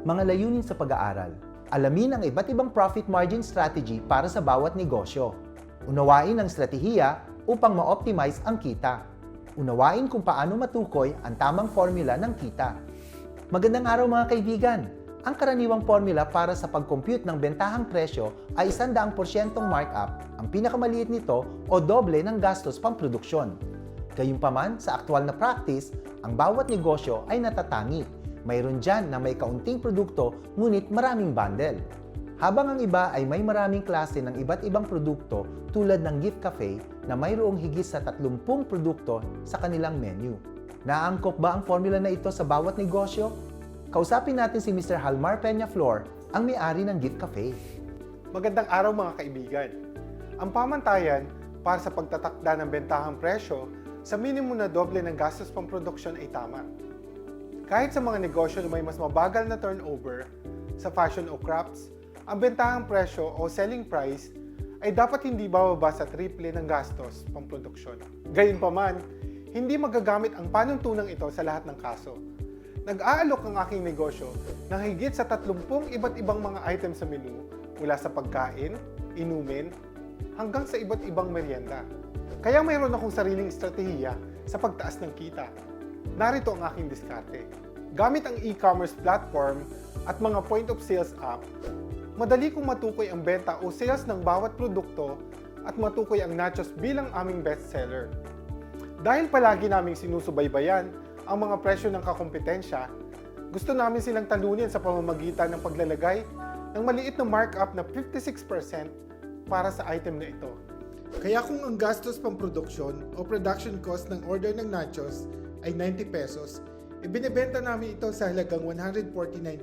Mga layunin sa pag-aaral. Alamin ang iba't ibang profit margin strategy para sa bawat negosyo. Unawain ang estratehiya upang ma-optimize ang kita. Unawain kung paano matukoy ang tamang formula ng kita. Magandang araw mga kaibigan! Ang karaniwang formula para sa pag-compute ng bentahang presyo ay 100% markup, ang pinakamaliit nito o doble ng gastos pamproduksyon. Gayunpaman, sa aktual na practice, ang bawat negosyo ay natatangi. Mayroon dyan na may kaunting produkto ngunit maraming bundle. Habang ang iba ay may maraming klase ng iba't ibang produkto tulad ng gift cafe na mayroong higit sa 30 produkto sa kanilang menu. Naangkop ba ang formula na ito sa bawat negosyo? Kausapin natin si Mr. Halmar Peñaflor, ang may-ari ng Gift Cafe. Magandang araw mga kaibigan. Ang pamantayan para sa pagtatakda ng bentahang presyo sa minimum na doble ng gastos pamproduksyon ay tama. Kahit sa mga negosyo na may mas mabagal na turnover sa fashion o crafts, ang bentahang presyo o selling price ay dapat hindi bababa sa triple ng gastos pamproduksyon. Gayunpaman, hindi magagamit ang panuntunang ito sa lahat ng kaso. Nag-aalok ang aking negosyo ng higit sa 30 iba't ibang mga items sa menu mula sa pagkain, inumin, hanggang sa iba't ibang merienda. Kaya mayroon akong sariling estratehiya sa pagtaas ng kita. Narito ang aking diskarte. Gamit ang e-commerce platform at mga point of sales app, madali kong matukoy ang benta o sales ng bawat produkto at matukoy ang nachos bilang aming bestseller. Dahil palagi naming sinusubaybayan ang mga presyo ng kakompetensya, gusto namin silang talunin sa pamamagitan ng paglalagay ng maliit na markup na 56% para sa item na ito. Kaya kung ang gastos pamproduksyon o production cost ng order ng nachos ay 90 pesos, ibinebenta namin ito sa halagang 149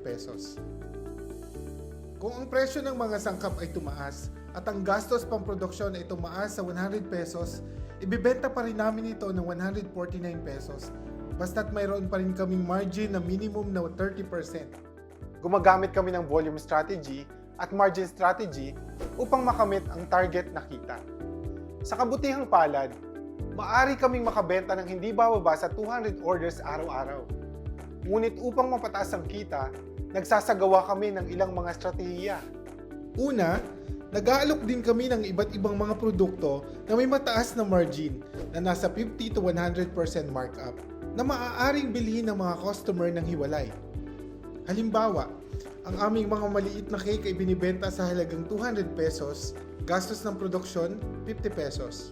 pesos. Kung ang presyo ng mga sangkap ay tumaas at ang gastos pamproduksyon ay tumaas sa 100 pesos, ibibenta pa rin namin ito ng 149 pesos. Basta't mayroon pa rin kaming margin na minimum na 30%. Gumagamit kami ng volume strategy at margin strategy upang makamit ang target na kita. Sa kabutihang palad, maaari kaming makabenta ng hindi bababa sa 200 orders araw-araw. Ngunit upang mapataas ang kita, nagsasagawa kami ng ilang mga estratehiya. Una, nag-aalok din kami ng iba't ibang mga produkto na may mataas na margin na nasa 50 to 100% markup na maaaring bilhin ng mga customer ng hiwalay. Halimbawa, ang aming mga maliit na cake ay binibenta sa halagang 200 pesos, gastos ng produksyon 50 pesos.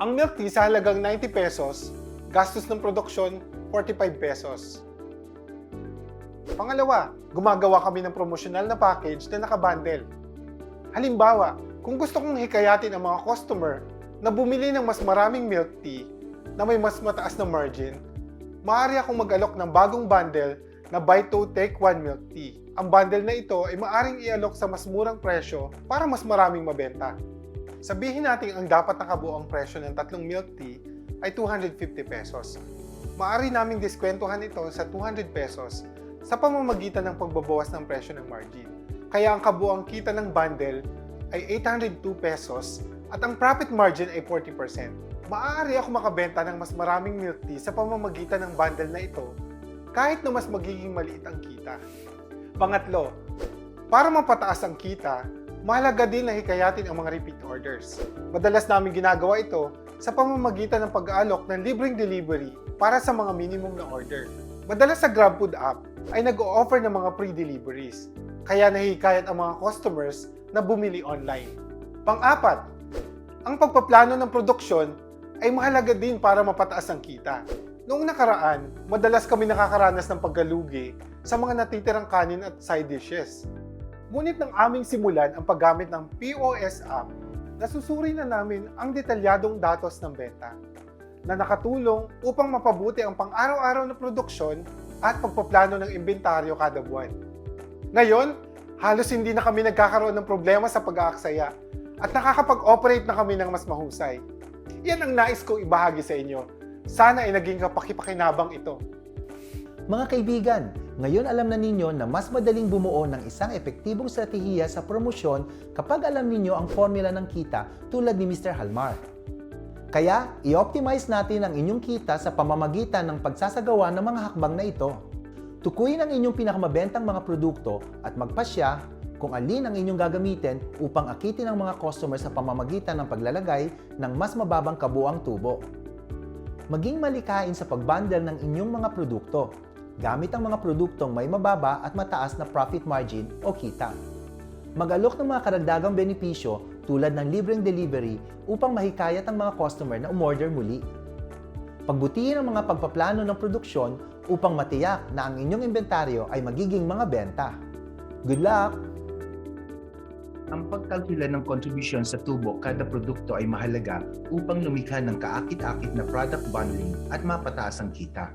Ang milk tea sa halagang 90 pesos, gastos ng produksyon 45 pesos. Pangalawa, gumagawa kami ng promosyonal na package na nakabundle. Halimbawa, kung gusto kong hikayatin ang mga customer na bumili ng mas maraming milk tea na may mas mataas na margin, maaari akong mag-alok ng bagong bundle na buy 2 take 1 milk tea. Ang bundle na ito ay maaring i-alok sa mas murang presyo para mas maraming mabenta. Sabihin natin ang dapat nakabuoang presyo ng 3 milk tea ay 250 pesos. Maaari naming diskwentuhan ito sa 200 pesos sa pamamagitan ng pagbabawas ng presyo ng margin. Kaya ang kabuoang kita ng bundle ay 802 pesos at ang profit margin ay 40%. Maaari ako makabenta ng mas maraming milk tea sa pamamagitan ng bundle na ito kahit na mas magiging maliit ang kita. Pangatlo, para mapataas ang kita, mahalaga din na hikayatin ang mga repeat orders. Madalas namin ginagawa ito sa pamamagitan ng pag-aalok ng libreng delivery para sa mga minimum na order. Madalas sa GrabFood app ay nag-o-offer ng mga free deliveries, kaya nahihikayat ang mga customers na bumili online. Pang-apat, ang pagpaplano ng produksyon ay mahalaga din para mapataas ang kita. Noong nakaraan, madalas kami nakakaranas ng paggalugi sa mga natitirang kanin at side dishes. Ngunit nang aming simulan ang paggamit ng POS app, nasusuri na namin ang detalyadong datos ng benta na nakatulong upang mapabuti ang pang-araw-araw na produksyon at pagpaplano ng inventaryo kada buwan. Ngayon, halos hindi na kami nagkakaroon ng problema sa pag-aaksaya at nakakapag-operate na kami ng mas mahusay. Yan ang nais kong ibahagi sa inyo. Sana ay naging kapakipakinabang ito. Mga kaibigan, ngayon alam na ninyo na mas madaling bumuo ng isang epektibong estratehiya sa promosyon kapag alam ninyo ang formula ng kita tulad ni Mr. Halmar. Kaya, i-optimize natin ang inyong kita sa pamamagitan ng pagsasagawa ng mga hakbang na ito. Tukuyin ang inyong pinakamabentang mga produkto at magpasya kung alin ang inyong gagamitin upang akitin ang mga customer sa pamamagitan ng paglalagay ng mas mababang kabuuang tubo. Maging malikain sa pagbundle ng inyong mga produkto, gamit ang mga produktong may mababa at mataas na profit margin o kita. Mag-alok ng mga karagdagang benepisyo tulad ng libreng delivery upang mahikayat ang mga customer na umorder muli. Pagbutihin ang mga pagpaplano ng produksyon upang matiyak na ang inyong inventaryo ay magiging mga benta. Good luck! Ang pagkalkula ng kontribusyon sa tubo kada produkto ay mahalaga upang lumikha ng kaakit-akit na product bundling at mapataas ang kita.